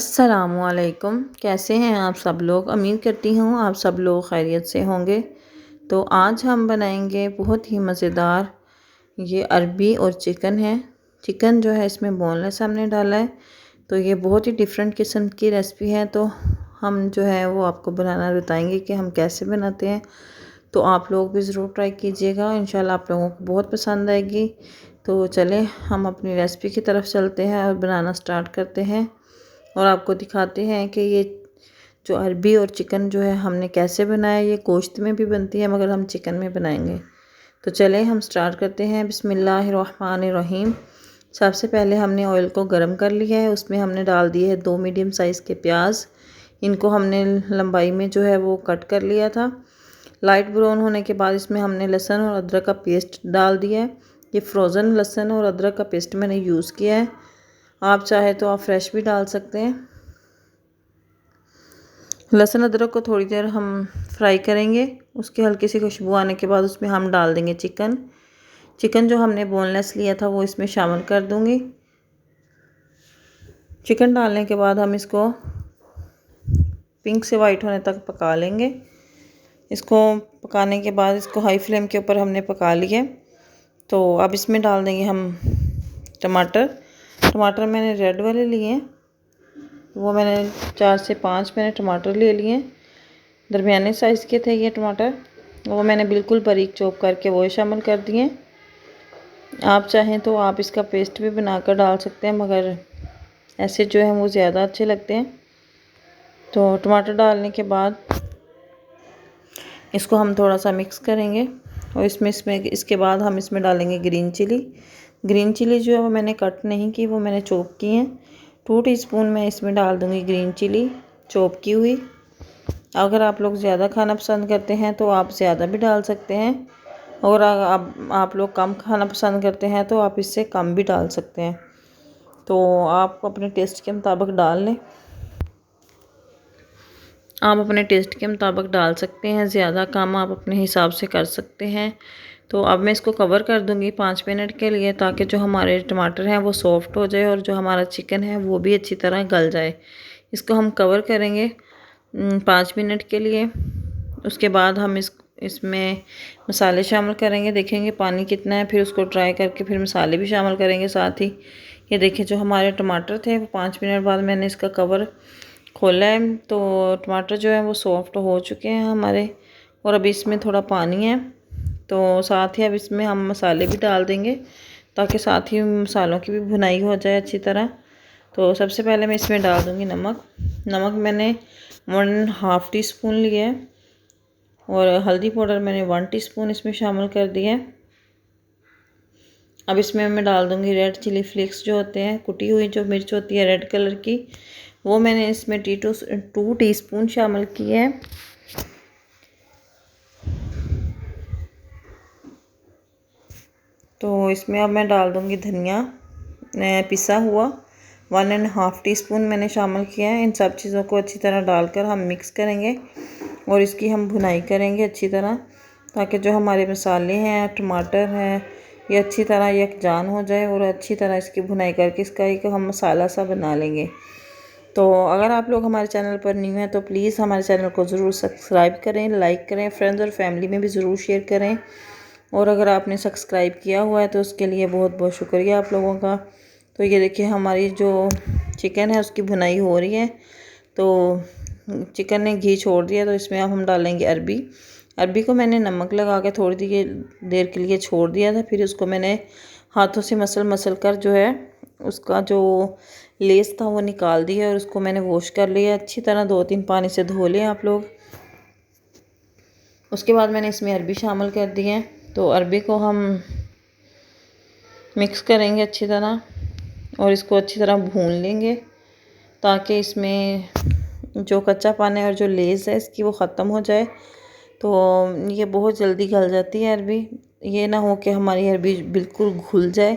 अस्सलामुअलैकुम। कैसे हैं आप सब लोग? उम्मीद करती हूँ आप सब लोग खैरियत से होंगे। तो आज हम बनाएंगे बहुत ही मज़ेदार ये अरबी और चिकन है। चिकन जो है इसमें बोनलेस हमने डाला है, तो ये बहुत ही डिफरेंट किस्म की रेसिपी है। तो हम जो है वो आपको बनाना बताएंगे कि हम कैसे बनाते हैं। तो आप लोग भी ज़रूर ट्राई कीजिएगा, इंशाल्लाह आप लोगों को बहुत पसंद आएगी। तो चलें हम अपनी रेसिपी की तरफ चलते हैं और बनाना स्टार्ट करते हैं और आपको दिखाते हैं कि ये जो अरबी और चिकन जो है हमने कैसे बनाया। ये गोश्त में भी बनती है मगर हम चिकन में बनाएंगे। तो चलें हम स्टार्ट करते हैं। बिस्मिल्लाहिर्रहमानिर्रहीम। सबसे पहले हमने ऑयल को गरम कर लिया है, उसमें हमने डाल दिए है 2 मीडियम साइज़ के प्याज। इनको हमने लंबाई में जो है वो कट कर लिया था। लाइट ब्राउन होने के बाद इसमें हमने लहसुन और अदरक का पेस्ट डाल दिया है। ये फ्रोज़न लहसुन और अदरक का पेस्ट मैंने यूज़ किया है, आप चाहे तो आप फ्रेश भी डाल सकते हैं। लहसुन अदरक को थोड़ी देर हम फ्राई करेंगे। उसकी हल्की सी खुशबू आने के बाद उसमें हम डाल देंगे चिकन। चिकन जो हमने बोनलेस लिया था वो इसमें शामिल कर दूंगी। चिकन डालने के बाद हम इसको पिंक से वाइट होने तक पका लेंगे। इसको पकाने के बाद इसको हाई फ्लेम के ऊपर हमने पका लिया। तो अब इसमें डाल देंगे हम टमाटर। टमाटर मैंने रेड वाले लिए हैं, वो मैंने 4 से 5 मैंने टमाटर ले लिए हैं। दरमियाने साइज़ के थे ये टमाटर, वो मैंने बिल्कुल बारीक चॉप करके वो शामिल कर दिए। आप चाहें तो आप इसका पेस्ट भी बनाकर डाल सकते हैं, मगर ऐसे जो है वो ज़्यादा अच्छे लगते हैं। तो टमाटर डालने के बाद इसको हम थोड़ा सा मिक्स करेंगे और इसमें इसके बाद हम इसमें डालेंगे ग्रीन चिली। ग्रीन चिली जो है वो मैंने कट नहीं की, वो मैंने चॉप की हैं। 2 टीस्पून मैं इसमें डाल दूँगी ग्रीन चिली चॉप की हुई। अगर आप लोग ज़्यादा खाना पसंद करते हैं तो आप ज़्यादा भी डाल सकते हैं, और आप लोग कम खाना पसंद करते हैं तो आप इससे कम भी डाल सकते हैं। तो आप अपने टेस्ट के मुताबिक डाल लें। आप अपने टेस्ट के मुताबिक डाल सकते हैं, ज़्यादा कम आप अपने हिसाब से कर सकते हैं। तो अब मैं इसको कवर कर दूंगी 5 मिनट के लिए, ताकि जो हमारे टमाटर हैं वो सॉफ्ट हो जाए और जो हमारा चिकन है वो भी अच्छी तरह गल जाए। इसको हम कवर करेंगे 5 मिनट के लिए। उसके बाद हम इसमें मसाले शामिल करेंगे, देखेंगे पानी कितना है, फिर उसको ट्राई करके फिर मसाले भी शामिल करेंगे साथ ही। ये देखिए जो हमारे टमाटर थे वो 5 मिनट बाद मैंने इसका कवर खोला है, तो टमाटर जो है वो सॉफ्ट हो चुके हैं हमारे। और अभी इसमें थोड़ा पानी है, तो साथ ही अब इसमें हम मसाले भी डाल देंगे ताकि साथ ही मसालों की भी भुनाई हो जाए अच्छी तरह। तो सबसे पहले मैं इसमें डाल दूँगी नमक। नमक मैंने 1.5 टीस्पून लिया है, और हल्दी पाउडर मैंने 1 टीस्पून इसमें शामिल कर दिया है। अब इसमें मैं डाल दूँगी रेड चिली फ्लेक्स जो होते हैं, कुटी हुई जो मिर्च होती है रेड कलर की, वो मैंने इसमें 2 टीस्पून शामिल किए हैं। तो इसमें अब मैं डाल दूँगी धनिया पिसा हुआ 1.5 टीस्पून मैंने शामिल किया है। इन सब चीज़ों को अच्छी तरह डालकर हम मिक्स करेंगे और इसकी हम भुनाई करेंगे अच्छी तरह, ताकि जो हमारे मसाले हैं टमाटर हैं ये अच्छी तरह यकजान हो जाए, और अच्छी तरह इसकी भुनाई करके इसका एक हम मसाला सा बना लेंगे। तो अगर आप लोग हमारे चैनल पर न्यू हैं तो प्लीज़ हमारे चैनल को ज़रूर सब्सक्राइब करें, लाइक करें, फ्रेंड्स और फैमिली में भी ज़रूर शेयर करें। और अगर आपने सब्सक्राइब किया हुआ है तो उसके लिए बहुत बहुत शुक्रिया आप लोगों का। तो ये देखिए हमारी जो चिकन है उसकी भुनाई हो रही है, तो चिकन ने घी छोड़ दिया। तो इसमें अब हम डालेंगे अरबी। अरबी को मैंने नमक लगा के थोड़ी देर के लिए छोड़ दिया था, फिर उसको मैंने हाथों से मसल कर जो है उसका जो लेस था वो निकाल दिया, और उसको मैंने वॉश कर लिया अच्छी तरह, 2-3 पानी से धो लें आप लोग। उसके बाद मैंने इसमें अरबी शामिल कर दी है। तो अरबी को हम मिक्स करेंगे अच्छी तरह और इसको अच्छी तरह भून लेंगे, ताकि इसमें जो कच्चा पानी और जो लेस है इसकी वो ख़त्म हो जाए। तो ये बहुत जल्दी गल जाती है अरबी। ये ना हो कि हमारी अरबी बिल्कुल घुल जाए,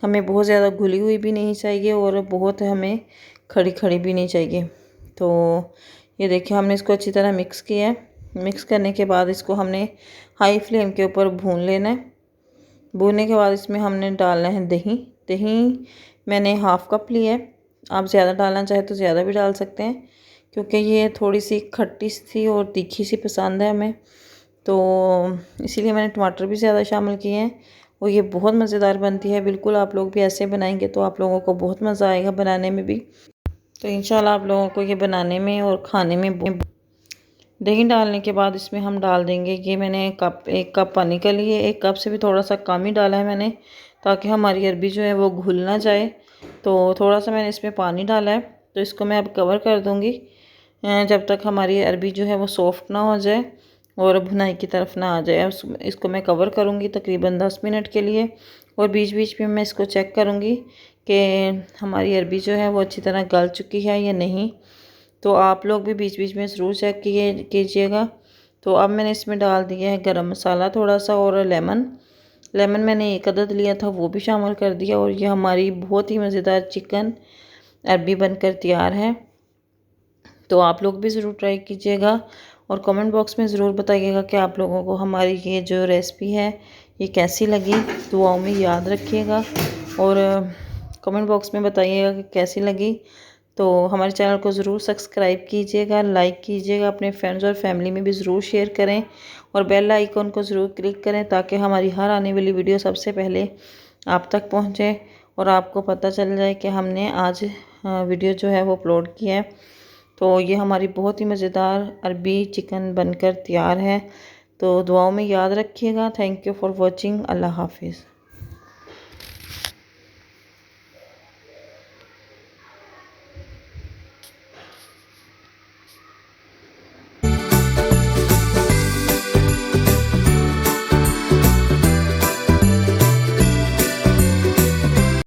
हमें बहुत ज़्यादा घुली हुई भी नहीं चाहिए और बहुत हमें खड़ी खड़ी भी नहीं चाहिए। तो ये देखिए हमने इसको अच्छी तरह मिक्स किया है। मिक्स करने के बाद इसको हमने हाई फ्लेम के ऊपर भून लेना है। भूनने के बाद इसमें हमने डालना है दही। दही मैंने 1/2 कप लिया है, आप ज़्यादा डालना चाहें तो ज़्यादा भी डाल सकते हैं, क्योंकि ये थोड़ी सी खट्टी सी और तीखी सी पसंद है हमें, तो इसीलिए मैंने टमाटर भी ज़्यादा शामिल किए हैं। और ये बहुत मज़ेदार बनती है, बिल्कुल आप लोग भी ऐसे बनाएंगे तो आप लोगों को बहुत मज़ा आएगा बनाने में भी। तो इंशाल्लाह आप लोगों को ये बनाने में और खाने में दही डालने के बाद इसमें हम डाल देंगे, ये मैंने एक कप पानी का लिए, एक कप से भी थोड़ा सा कम ही डाला है मैंने, ताकि हमारी अरबी जो है वो घुल ना जाए। तो थोड़ा सा मैंने इसमें पानी डाला है, तो इसको मैं अब कवर कर दूँगी जब तक हमारी अरबी जो है वो सॉफ़्ट ना हो जाए और भुनाई की तरफ ना आ जाए। इसको मैं कवर करूँगी तकरीबन 10 मिनट के लिए, और बीच बीच में मैं इसको चेक करूँगी कि हमारी अरबी जो है वो अच्छी तरह गल चुकी है या नहीं। तो आप लोग भी बीच बीच में ज़रूर चेक कीजिएगा। तो अब मैंने इसमें डाल दिया है गरम मसाला थोड़ा सा, और लेमन मैंने एक अदद लिया था वो भी शामिल कर दिया, और ये हमारी बहुत ही मज़ेदार चिकन अरबी बनकर तैयार है। तो आप लोग भी ज़रूर ट्राई कीजिएगा, और कमेंट बॉक्स में ज़रूर बताइएगा कि आप लोगों को हमारी ये जो रेसिपी है ये कैसी लगी। दुआओं में याद रखिएगा, और कमेंट बॉक्स में बताइएगा कि कैसी लगी। तो हमारे चैनल को ज़रूर सब्सक्राइब कीजिएगा, लाइक कीजिएगा, अपने फ्रेंड्स और फैमिली में भी ज़रूर शेयर करें, और बेल आइकन को ज़रूर क्लिक करें ताकि हमारी हर आने वाली वीडियो सबसे पहले आप तक पहुंचे और आपको पता चल जाए कि हमने आज वीडियो जो है वो अपलोड किया है। तो ये हमारी बहुत ही मज़ेदार अरबी चिकन बनकर तैयार है। तो दुआओं में याद रखिएगा। Thank you for watching. अल्लाह हाफिज़।